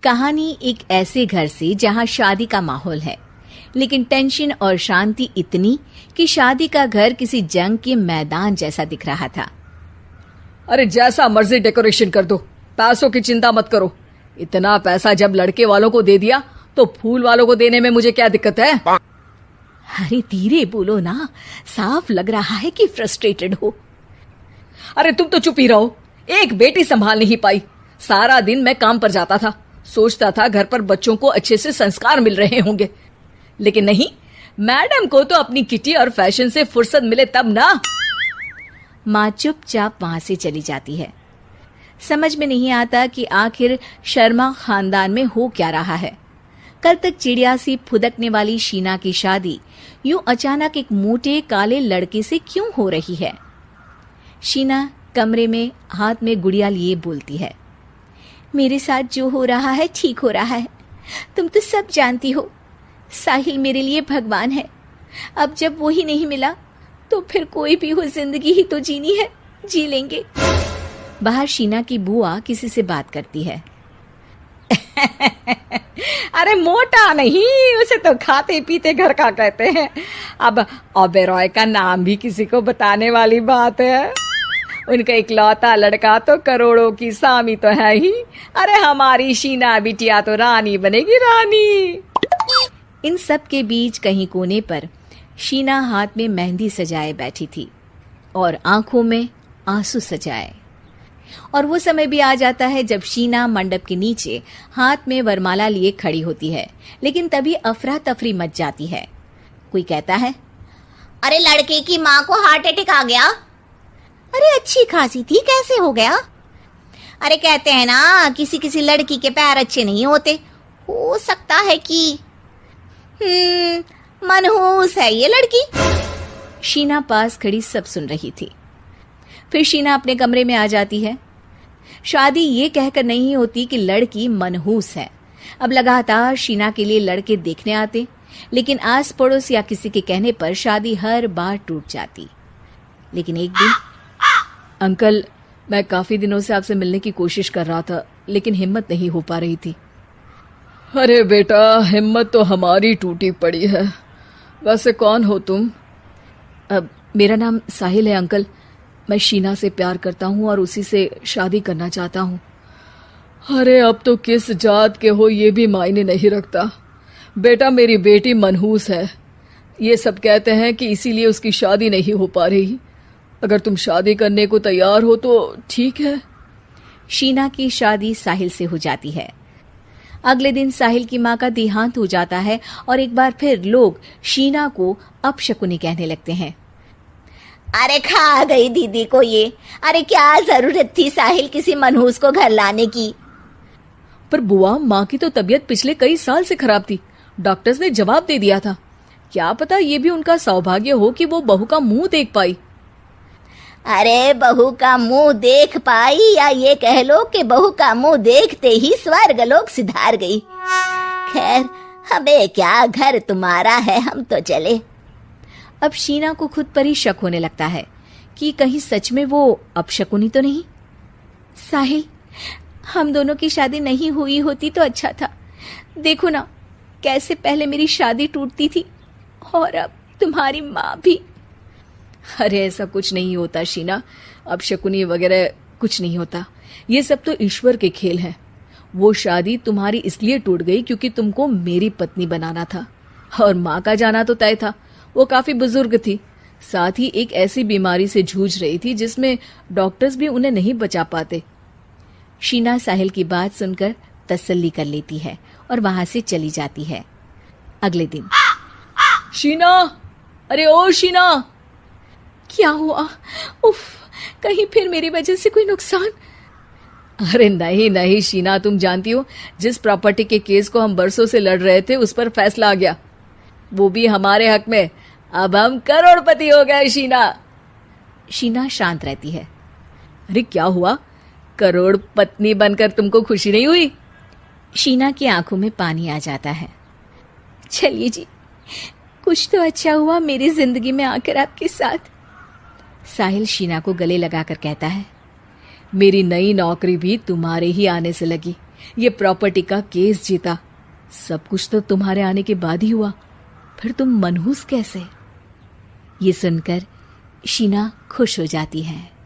कहानी एक ऐसे घर से जहां शादी का माहौल है, लेकिन टेंशन और शांति इतनी कि शादी का घर किसी जंग के मैदान जैसा दिख रहा था। अरे जैसा मर्जी डेकोरेशन कर दो, पैसों की चिंता मत करो। इतना पैसा जब लड़के वालों को दे दिया तो फूल वालों को देने में मुझे क्या दिक्कत है? अरे धीरे बोलो ना, साफ लग रहा है कि फ्रस्ट्रेटेड हो। अरे तुम तो चुप ही रहो, एक बेटी संभाल नहीं पाई। सारा दिन मैं काम पर जाता था, सोचता था घर पर बच्चों को अच्छे से संस्कार मिल रहे होंगे, लेकिन नहीं, मैडम को तो अपनी किटी और फैशन से फुर्सत मिले तब ना। माँ चुपचाप वहां से चली जाती है। समझ में नहीं आता कि आखिर शर्मा खानदान में हो क्या रहा है। कल तक चिड़िया सी फुदकने वाली शीना की शादी यूं अचानक एक मोटे काले लड़के से क्यों हो रही है? शीना कमरे में हाथ में गुड़िया लिए बोलती है, मेरे साथ जो हो रहा है ठीक हो रहा है। तुम तो सब जानती हो, साहिल मेरे लिए भगवान है। अब जब वो ही नहीं मिला तो फिर कोई भी हो, जिंदगी ही तो जीनी है, जी लेंगे। बाहर शीना की बुआ किसी से बात करती है। अरे मोटा नहीं, उसे तो खाते पीते घर का कहते हैं। अब ओबेरॉय का नाम भी किसी को बताने वाली बात है। उनका इकलौता लड़का तो करोड़ों की सामी तो है ही। अरे हमारी शीना बिटिया तो रानी बनेगी, रानी। इन सब के बीच कहीं कोने पर शीना हाथ में मेहंदी सजाए बैठी थी और आंखों में आंसू सजाए। और वो समय भी आ जाता है जब शीना मंडप के नीचे हाथ में वरमाला लिए खड़ी होती है, लेकिन तभी अफरा तफरी मच जाती है। कोई कहता है, अरे लड़के की माँ को हार्ट अटैक आ गया। अरे अच्छी खासी थी, कैसे हो गया? अरे कहते हैं ना, किसी किसी लड़की के पैर अच्छे नहीं होते, हो सकता है कि मनहूस है ये लड़की। शीना पास खड़ी सब सुन रही थी। फिर शीना अपने कमरे में आ जाती है। शादी ये कहकर नहीं होती कि लड़की मनहूस है। अब लगातार शीना के लिए लड़के देखने आते, लेकिन आस पड़ोस या किसी के कहने पर शादी हर बार टूट जाती। लेकिन एक दिन, अंकल, मैं काफी दिनों से आपसे मिलने की कोशिश कर रहा था, लेकिन हिम्मत नहीं हो पा रही थी। अरे बेटा, हिम्मत तो हमारी टूटी पड़ी है। वैसे कौन हो तुम? मेरा नाम साहिल है अंकल। मैं शीना से प्यार करता हूँ और उसी से शादी करना चाहता हूँ। अरे अब तो किस जात के हो ये भी मायने नहीं रखता। बेटा, मेरी बेटी मनहूस है। ये सब कहते हैं कि इसीलिए उसकी शादी नहीं हो पा रही। अगर तुम शादी करने को तैयार हो तो ठीक है। शीना की शादी साहिल से हो जाती है। अगले दिन साहिल की माँ का देहांत हो जाता है और एक बार फिर लोग शीना को अपशकुनी कहने लगते हैं। अरे खा गई दीदी को ये। अरे क्या जरूरत थी साहिल किसी मनहूस को घर लाने की? पर बुआ, माँ की तो तबीयत पिछले कई साल से खराब थी। डॉक्टर्स ने जवाब दे दिया था। क्या पता ये भी उनका सौभाग्य हो कि वो बहू का मुंह देख पाई। अरे बहू का मुंह देख पाई, या ये कह लो कि बहू का मुंह देखते ही स्वर्ग लोक सिधार गई। खैर, हमें क्या, घर तुम्हारा है, हम तो चले। अब शीना को खुद पर ही शक होने लगता है कि कहीं सच में वो अपशकुनी तो नहीं। साहिल, हम दोनों की शादी नहीं हुई होती तो अच्छा था। देखो ना, कैसे पहले मेरी शादी टूटती थी और अब तुम्हारी माँ भी। अरे ऐसा कुछ नहीं होता शीना, अपशकुनी वगैरह कुछ नहीं होता। ये सब तो ईश्वर के खेल हैं। वो शादी तुम्हारी इसलिए टूट गई क्योंकि तुमको मेरी पत्नी बनाना था, और माँ का जाना तो तय था। वो काफी बुजुर्ग थी, साथ ही एक ऐसी बीमारी से जूझ रही थी जिसमें डॉक्टर्स भी उन्हें नहीं बचा पाते। शीना साहिल की बात सुनकर तसल्ली कर लेती है और वहां से चली जाती है। अगले दिन, शीना, अरे ओ शीना। क्या हुआ? उफ, कहीं फिर मेरी वजह से कोई नुकसान? अरे नहीं नहीं शीना, तुम जानती हो, जिस प्रॉपर्टी के केस को हम बरसों से लड़ रहे थे उस पर फैसला आ गया, वो भी हमारे हक में। अब हम करोड़पति हो गए शीना। शीना शांत रहती है। अरे क्या हुआ? करोड़ पत्नी बनकर तुमको खुशी नहीं हुई? शीना की आंखों में पानी आ जाता है। चलिए जी, कुछ तो अच्छा हुआ मेरी जिंदगी में आकर आपके साथ। साहिल शीना को गले लगाकर कहता है, मेरी नई नौकरी भी तुम्हारे ही आने से लगी। ये प्रॉपर्टी का केस जीता। सब कुछ तो तुम्हारे आने के बाद ही हुआ, फिर तुम मनहूस कैसे? ये सुनकर शीना खुश हो जाती है।